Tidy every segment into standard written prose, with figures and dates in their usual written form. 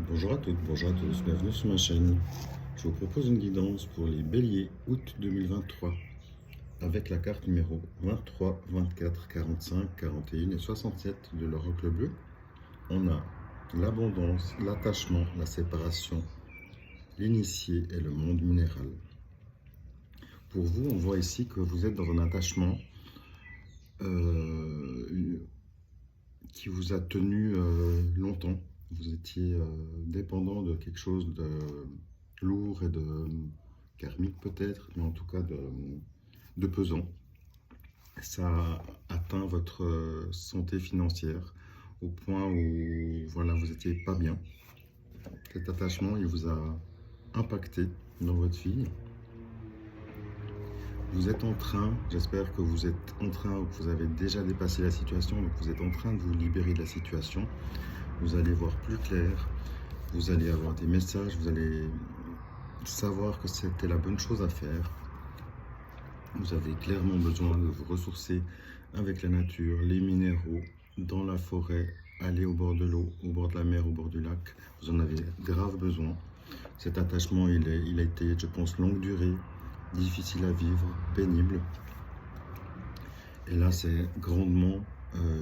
Bonjour à toutes, bonjour à tous, bienvenue sur ma chaîne. Je vous propose une guidance pour les béliers août 2023 avec la carte numéro 23, 24, 45, 41 et 67 de l'oracle bleu. On a l'abondance, l'attachement, la séparation, l'initié et le monde minéral. Pour vous, on voit ici que vous êtes dans un attachement qui vous a tenu longtemps. Vous étiez dépendant de quelque chose de lourd et de karmique peut-être, mais en tout cas de pesant. Ça a atteint votre santé financière au point où voilà, vous n'étiez pas bien. Cet attachement, il vous a impacté dans votre vie. Vous êtes en train, j'espère que vous êtes en train, ou que vous avez déjà dépassé la situation, donc vous êtes en train de vous libérer de la situation. Vous allez voir plus clair, vous allez avoir des messages, vous allez savoir que c'était la bonne chose à faire. Vous avez clairement besoin de vous ressourcer avec la nature, les minéraux, dans la forêt, aller au bord de l'eau, au bord de la mer, au bord du lac. Vous en avez grave besoin. Cet attachement, il a été, je pense, longue durée, difficile à vivre, pénible. Et là, c'est grandement,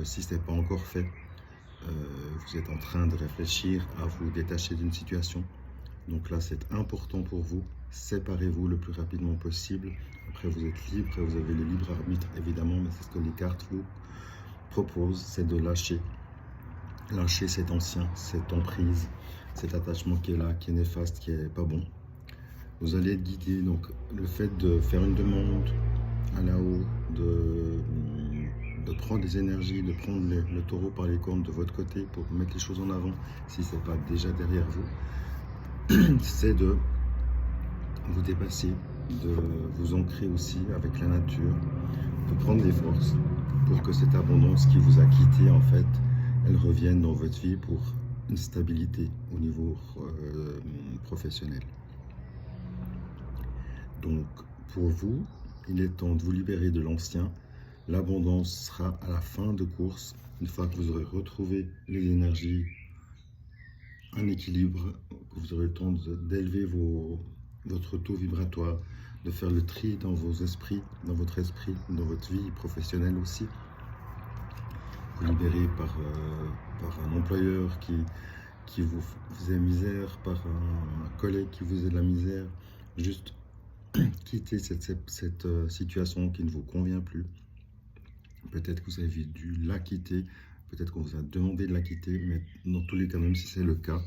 si ce n'est pas encore fait, vous êtes en train de réfléchir à vous détacher d'une situation. Donc là, c'est important pour vous. Séparez-vous le plus rapidement possible. Après, vous êtes libre et vous avez le libre arbitre, évidemment, mais c'est ce que les cartes vous proposent, c'est de lâcher. Lâcher cet ancien, cette emprise, cet attachement qui est là, qui est néfaste, qui est pas bon. Vous allez être guidé. Donc, le fait de faire une demande à là-haut, de prendre des énergies, de prendre le taureau par les cornes de votre côté pour mettre les choses en avant, si ce n'est pas déjà derrière vous, c'est de vous dépasser, de vous ancrer aussi avec la nature, de prendre des forces pour que cette abondance qui vous a quitté, en fait, elle revienne dans votre vie pour une stabilité au niveau professionnel. Donc, pour vous, il est temps de vous libérer de l'ancien. L'abondance sera à la fin de course, une fois que vous aurez retrouvé les énergies, un équilibre, que vous aurez le temps d'élever votre taux vibratoire, de faire le tri dans vos esprits, dans votre esprit, dans votre vie professionnelle aussi. Vous libérer par un employeur qui vous faisait misère, par un collègue qui vous faisait de la misère. Juste quitter cette situation qui ne vous convient plus. Peut-être que vous avez dû la quitter, peut-être qu'on vous a demandé de la quitter, mais dans tous les cas, même si c'est le cas,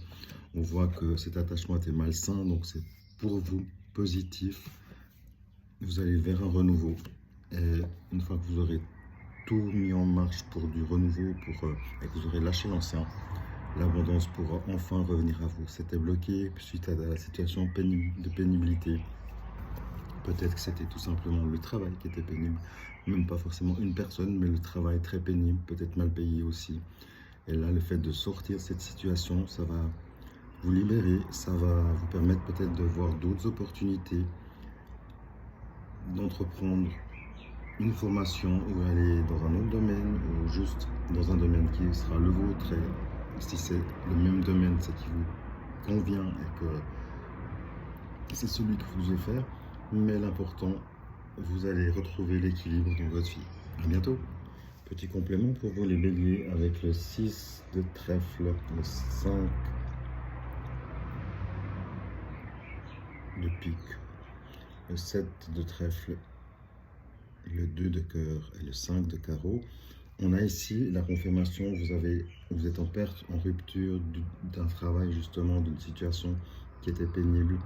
on voit que cet attachement était malsain, donc c'est pour vous positif. Vous allez vers un renouveau, et une fois que vous aurez tout mis en marche pour du renouveau, et que vous aurez lâché l'ancien, l'abondance pourra enfin revenir à vous. C'était bloqué suite à la situation de pénibilité. Peut-être que c'était tout simplement le travail qui était pénible, même pas forcément une personne, mais le travail très pénible, peut-être mal payé aussi. Et là, le fait de sortir de cette situation, ça va vous libérer, ça va vous permettre peut-être de voir d'autres opportunités, d'entreprendre une formation ou aller dans un autre domaine ou juste dans un domaine qui sera le vôtre. Et si c'est le même domaine, c'est qui vous convient et que c'est celui que vous devez faire. Mais l'important, vous allez retrouver l'équilibre dans votre vie. À bientôt. Petit complément pour vous les béliers avec le 6 de trèfle, le 5 de pique, le 7 de trèfle, le 2 de cœur et le 5 de carreau. On a ici la confirmation, vous êtes en perte, en rupture d'un travail justement, d'une situation qui était pénible.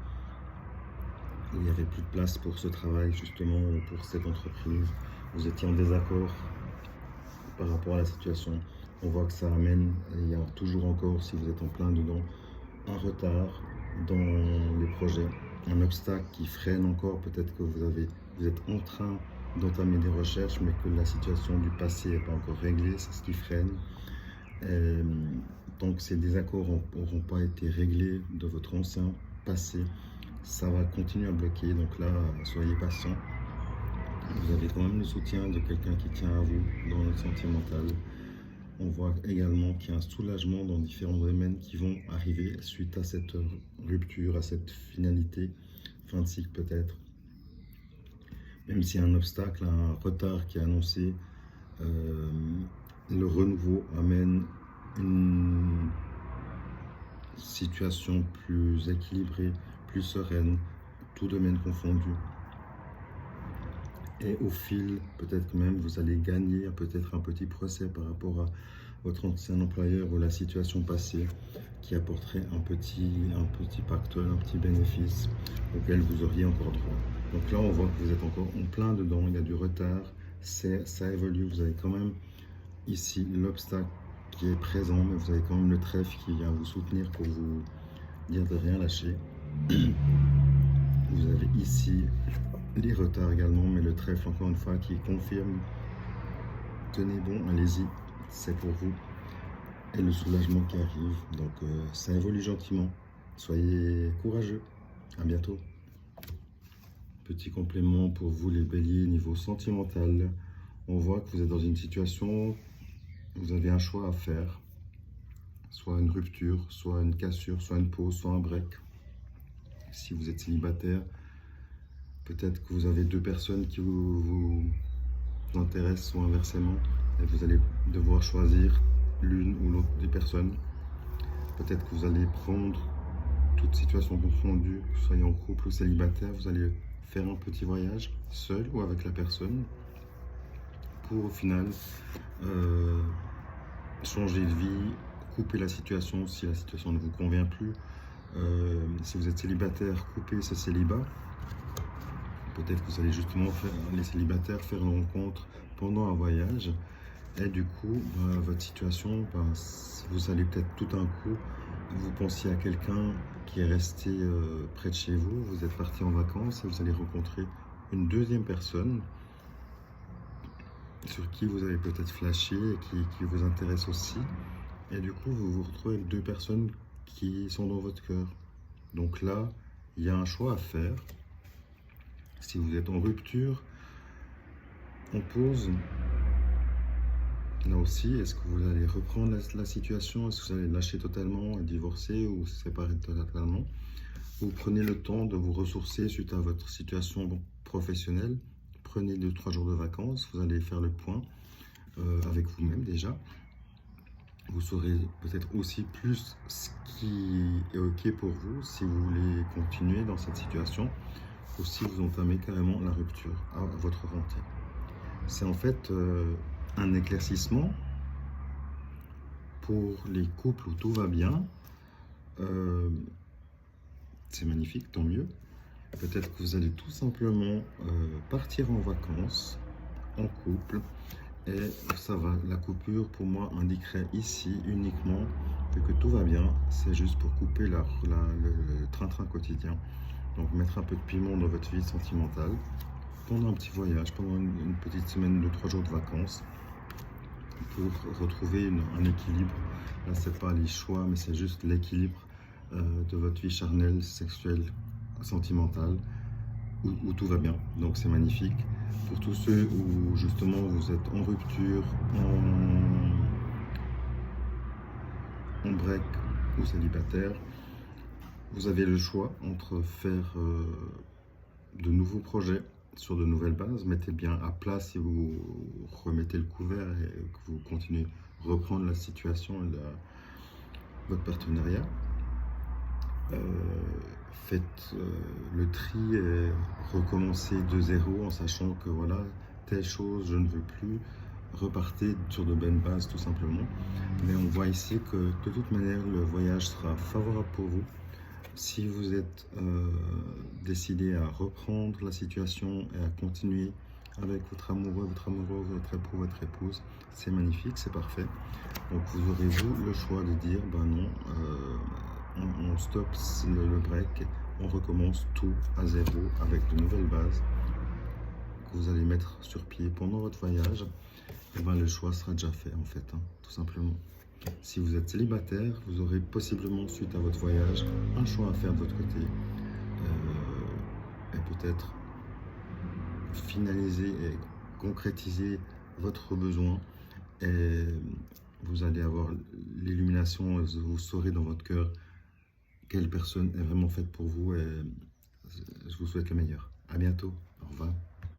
Il n'y avait plus de place pour ce travail justement, pour cette entreprise. Vous étiez en désaccord par rapport à la situation. On voit que ça amène, il y a toujours encore, si vous êtes en plein dedans, un retard dans les projets, un obstacle qui freine encore. Peut-être que vous êtes en train d'entamer des recherches, mais que la situation du passé n'est pas encore réglée, c'est ce qui freine. Et donc ces désaccords n'auront pas été réglés de votre ancien passé. Ça va continuer à bloquer, donc là, soyez patient. Vous avez quand même le soutien de quelqu'un qui tient à vous dans le sentimental. On voit également qu'il y a un soulagement dans différents domaines qui vont arriver suite à cette rupture, à cette finalité, fin de cycle peut-être. Même s'il y a un obstacle, un retard qui est annoncé, le renouveau amène une situation plus équilibrée, plus sereine, tout domaine confondu. Et au fil, peut-être que même vous allez gagner peut-être un petit procès par rapport à votre ancien employeur ou la situation passée qui apporterait un petit pactole, un petit bénéfice auquel vous auriez encore droit. Donc là, on voit que vous êtes encore en plein dedans, il y a du retard, ça évolue, vous avez quand même ici l'obstacle qui est présent, mais vous avez quand même le trèfle qui vient vous soutenir pour vous dire de rien lâcher. Vous avez ici les retards également, mais le trèfle encore une fois qui confirme, tenez bon, allez-y, c'est pour vous. Et le soulagement qui arrive, donc ça évolue gentiment, soyez courageux, à bientôt. Petit complément pour vous les béliers niveau sentimental, on voit que vous êtes dans une situation, vous avez un choix à faire, soit une rupture, soit une cassure, soit une pause, soit un break. Si vous êtes célibataire, peut-être que vous avez deux personnes qui vous intéressent ou inversement, et vous allez devoir choisir l'une ou l'autre des personnes. Peut-être que vous allez prendre toute situation confondue, que vous soyez en couple ou célibataire, vous allez faire un petit voyage, seul ou avec la personne, pour au final changer de vie, couper la situation si la situation ne vous convient plus. Si vous êtes célibataire, coupez ce célibat. Peut-être que vous allez justement les célibataires faire une rencontre pendant un voyage. Et du coup, votre situation, vous allez peut-être tout d'un coup, vous pensiez à quelqu'un qui est resté près de chez vous, vous êtes parti en vacances et vous allez rencontrer une deuxième personne sur qui vous avez peut-être flashé et qui vous intéresse aussi. Et du coup, vous vous retrouvez avec deux personnes qui sont dans votre cœur. Donc là, il y a un choix à faire. Si vous êtes en rupture, on pose. Là aussi, est-ce que vous allez reprendre la situation? Est-ce que vous allez lâcher totalement et divorcer ou se séparer totalement? Vous prenez le temps de vous ressourcer suite à votre situation professionnelle. Prenez 2-3 jours de vacances. Vous allez faire le point avec vous-même déjà. Vous saurez peut-être aussi plus ce qui est OK pour vous si vous voulez continuer dans cette situation ou si vous entamez carrément la rupture à votre rentrée. C'est en fait un éclaircissement pour les couples où tout va bien. C'est magnifique, tant mieux. Peut-être que vous allez tout simplement partir en vacances en couple. Et ça va, la coupure pour moi indiquerait ici uniquement que tout va bien, c'est juste pour couper le train-train quotidien. Donc mettre un peu de piment dans votre vie sentimentale, pendant un petit voyage, pendant une petite semaine de 3 jours de vacances, pour retrouver un équilibre. Là c'est pas les choix, mais c'est juste l'équilibre de votre vie charnelle, sexuelle, sentimentale, où tout va bien, donc c'est magnifique. Pour tous ceux où justement vous êtes en rupture, en break ou célibataire, vous avez le choix entre faire de nouveaux projets sur de nouvelles bases. Mettez bien à plat si vous remettez le couvert et que vous continuez à reprendre la situation et votre partenariat. Faites le tri et recommencez de zéro en sachant que voilà, telle chose je ne veux plus, repartez sur de bonnes bases tout simplement. Mais on voit ici que de toute manière le voyage sera favorable pour vous. Si vous êtes décidé à reprendre la situation et à continuer avec votre amoureux, votre amoureuse, votre époux, votre épouse, c'est magnifique, c'est parfait. Donc vous aurez vous le choix de dire ben non, on stoppe le break, on recommence tout à zéro avec de nouvelles bases que vous allez mettre sur pied pendant votre voyage. Et ben le choix sera déjà fait en fait, tout simplement. Si vous êtes célibataire, vous aurez possiblement, suite à votre voyage, un choix à faire de votre côté. Et peut-être finaliser et concrétiser votre besoin et vous allez avoir l'illumination, vous saurez dans votre cœur quelle personne est vraiment faite pour vous et je vous souhaite le meilleur. À bientôt. Au revoir.